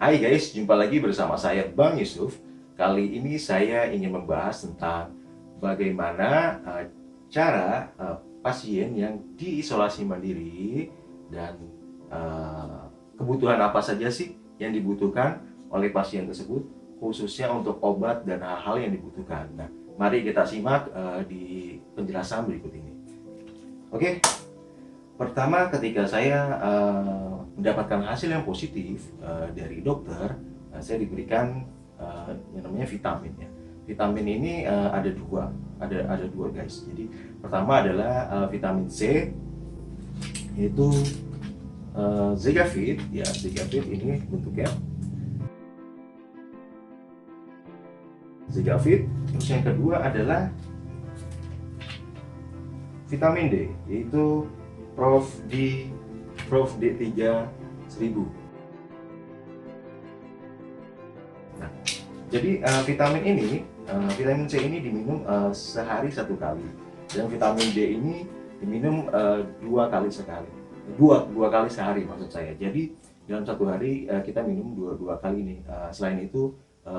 Hai guys, jumpa lagi bersama saya Bang Yusuf. Kali ini saya ingin membahas tentang bagaimana cara pasien yang diisolasi mandiri dan kebutuhan apa saja sih yang dibutuhkan oleh pasien tersebut, khususnya untuk obat dan hal-hal yang dibutuhkan. Nah, mari kita simak di penjelasan berikut ini. Oke, pertama, ketika saya mendapatkan hasil yang positif dari dokter, saya diberikan yang namanya vitamin ya. Vitamin ini ada dua guys. Jadi pertama adalah vitamin C, yaitu Zegavit ya. Zegavit ini bentuknya Zegavit. Terus yang kedua adalah vitamin D, yaitu Prof D3 1000. Nah, jadi vitamin C ini diminum sehari 1 kali, dan vitamin D ini diminum 2 kali sehari maksud saya. Jadi dalam 1 hari kita minum dua kali ini. Selain itu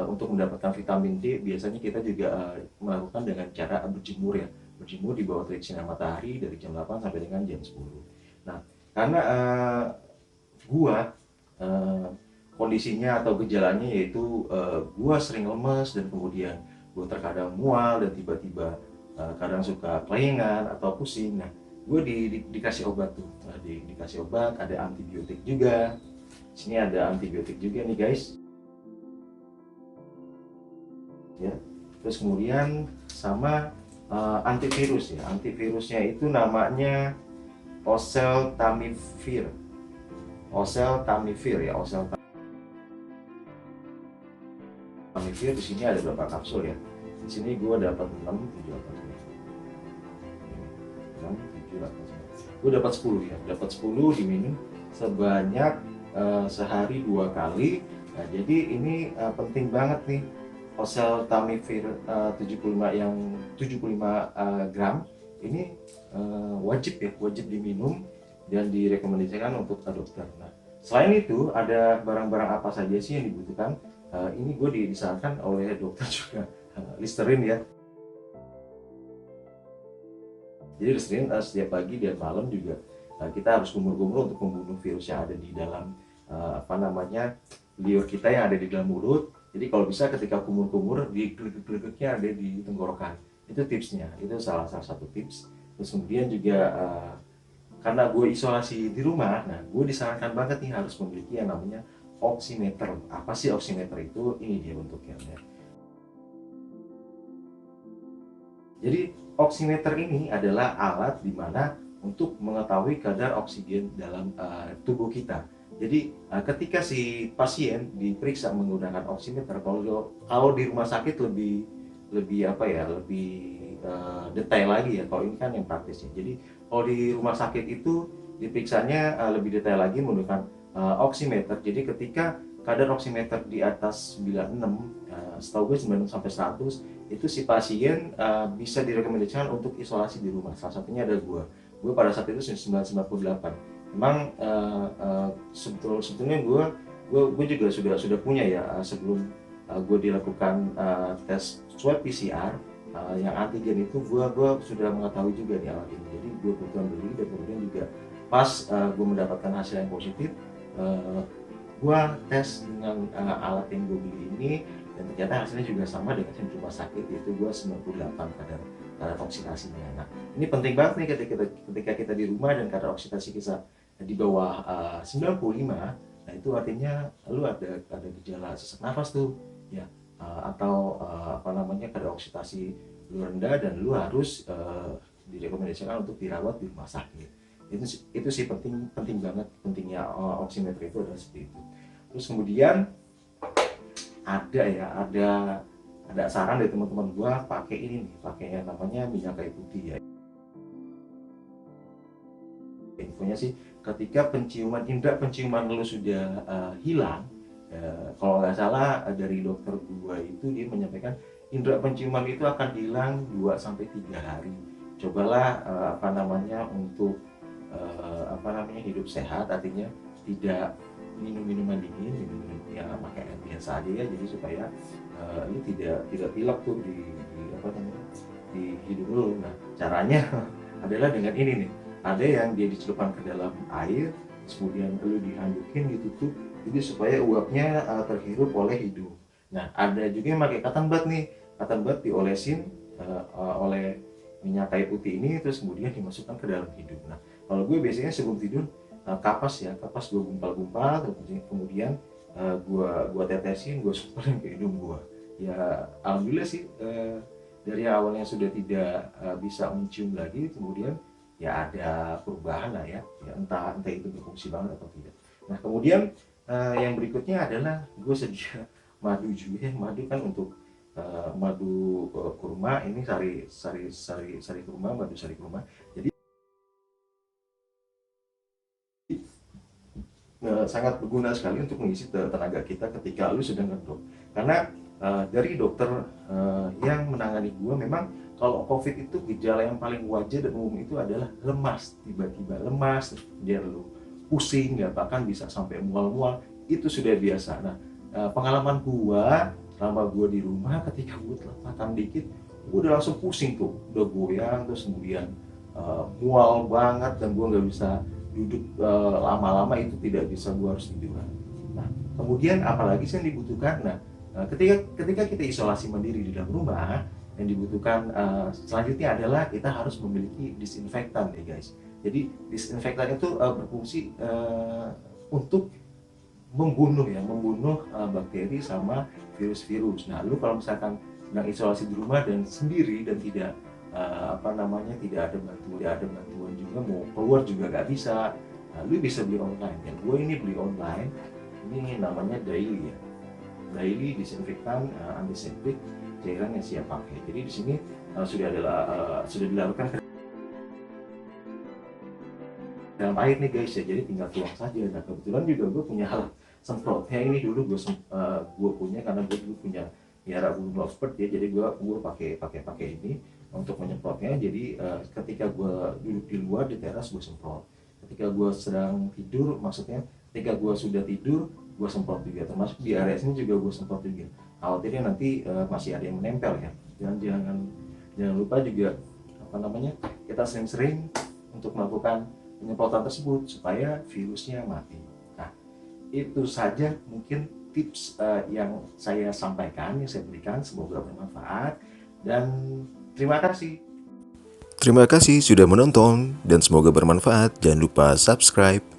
untuk mendapatkan vitamin D biasanya kita juga melakukan dengan cara berjemur ya. Berjemur di bawah terik sinar matahari dari jam 8 sampai dengan jam 10. Nah, karena kondisinya atau gejalanya yaitu gua sering lemes, dan kemudian gua terkadang mual, dan tiba-tiba kadang suka kelengan atau pusing. Nah, gue dikasih obat tuh. Dikasih obat, ada antibiotik juga. Sini ada antibiotik juga nih guys. Ya. Terus kemudian sama antivirus ya. Antivirusnya itu namanya oseltamivir. Oseltamivir ya, oseltamivir. Di sini ada berapa kapsul ya? Di sini gue dapat 6, 7, 8, 6, 7, 8, gue dapat 10 ya. Dapat 10 diminum sebanyak sehari 2 kali. Nah, jadi ini penting banget nih. Oseltamivir 75 gram ini wajib diminum dan direkomendasikan untuk dokter. Nah, selain itu ada barang-barang apa saja sih yang dibutuhkan? Ini gue disarankan oleh dokter juga, Listerine ya. Jadi Listerine setiap pagi dan malam juga kita harus kumur-kumur untuk membunuh virus yang ada di dalam liur kita yang ada di dalam mulut. Jadi kalau bisa ketika kumur-kumur, di gelegek-gelegeknya ada di tenggorokan. Itu tipsnya, itu salah satu tips. Terus kemudian juga karena gue isolasi di rumah, nah gue disarankan banget nih harus memiliki yang namanya oximeter. Apa sih oximeter itu? Ini dia bentuknya ya. Jadi oximeter ini adalah alat di mana untuk mengetahui kadar oksigen dalam tubuh kita. Jadi ketika si pasien diperiksa menggunakan oximeter, kalau di rumah sakit lebih detail lagi ya. Kalau ini kan yang praktis ya. Jadi kalau di rumah sakit itu diperiksanya lebih detail lagi menggunakan oximeter. Jadi ketika kadar oximeter di atas 96, setahu gue 96 sampai 100, itu si pasien bisa direkomendasikan untuk isolasi di rumah. Salah satunya ada gue pada saat itu 998. Memang sebetulnya gue juga sudah punya ya, sebelum gue dilakukan tes swab PCR yang antigen itu, gue sudah mengetahui juga nih alat ini. Jadi gue kebetulan beli, dan kemudian juga pas gue mendapatkan hasil yang positif, gue tes dengan alat yang gue beli ini, dan ternyata hasilnya juga sama dengan yang di rumah sakit, yaitu gue 98 kadar oksidasinya. Nah, ini penting banget nih ketika kita di rumah dan kadar oksidasi kita di bawah 95. Nah, itu artinya lu ada gejala sesak nafas tuh ya, atau kadar oksidasi lu rendah, dan lu harus direkomendasikan untuk dirawat di rumah sakit. Itu sih penting banget. Pentingnya oximeter itu adalah seperti itu. Terus kemudian ada saran dari teman-teman gua, pakai ini nih, pakai yang namanya minyak kayu putih ya. Infonya sih, ketika indera penciuman lu sudah hilang, kalau nggak salah dari dokter gua itu dia menyampaikan indera penciuman itu akan hilang 2 sampai 3 hari. Cobalah untuk hidup sehat, artinya tidak minum minuman dingin, minum ya pakai air biasa aja ya, jadi supaya lu tidak pilek tuh di apa namanya, di hidung lu. Nah caranya adalah dengan ini nih, ada yang dia dicelupkan ke dalam air, kemudian lu dihandukin ditutup, jadi supaya uapnya terhirup oleh hidung. Nah ada juga yang pakai cotton bud nih, cotton bud diolesin oleh minyak kayu putih ini, terus kemudian dimasukkan ke dalam hidung. Nah kalau gue biasanya sebelum tidur kapas gue gumpal-gumpal, terus kemudian gua tetesin, gue semprotin ke hidung gue. Ya alhamdulillah sih, dari awalnya sudah tidak bisa mencium lagi, kemudian ya ada perubahan lah ya, entah itu berfungsi banget atau tidak. Nah kemudian yang berikutnya adalah gue sedia madu juga. Madu kan untuk madu kurma, ini sari kurma, madu sari kurma. Jadi sangat berguna sekali untuk mengisi tenaga kita ketika lu sedang ngedrop. Karena dari dokter yang menangani gua, memang kalau COVID itu gejala yang paling wajar dan umum itu adalah lemas, tiba-tiba lemas, dia lu pusing ya, bahkan bisa sampai mual-mual, itu sudah biasa. Nah pengalaman gua selama gua di rumah, ketika gua telat makan dikit, gua udah langsung pusing tuh, udah goyang, terus kemudian mual banget, dan gua nggak bisa duduk lama-lama, itu tidak bisa, gua harus tiduran. Nah kemudian apalagi sih yang dibutuhkan? Nah ketika kita isolasi mandiri di dalam rumah, yang dibutuhkan selanjutnya adalah kita harus memiliki disinfektan ya guys. Jadi disinfektan itu berfungsi untuk membunuh bakteri sama virus-virus. Nah lu kalau misalkan sedang isolasi di rumah dan sendiri, dan tidak tidak ada bantuan juga, mau keluar juga nggak bisa, nah, lu bisa beli online ya. Gue ini beli online, ini namanya Daily ya, Daily disinfektan antiseptik cairan yang siap pakai. Jadi di sini sudah dilakukan ke dalam air nih guys ya, jadi tinggal tuang saja. Nah kebetulan juga gue punya alat semprotnya ini, dulu gue punya, karena gue dulu punya miara burung lovebird ya, jadi gue pakai ini untuk menyemprotnya. Jadi ketika gue duduk di luar di teras, gue semprot. Ketika gue sedang tidur, maksudnya ketika gue sudah tidur, gue semprot juga, termasuk di area sini juga gue semprot juga. Khawatirnya nanti masih ada yang menempel ya. Jangan lupa juga kita sering-sering untuk melakukan penyemprotan tersebut supaya virusnya mati. Nah itu saja mungkin tips yang saya sampaikan, yang saya berikan, semoga bermanfaat, dan terima kasih. Terima kasih sudah menonton dan semoga bermanfaat. Jangan lupa subscribe.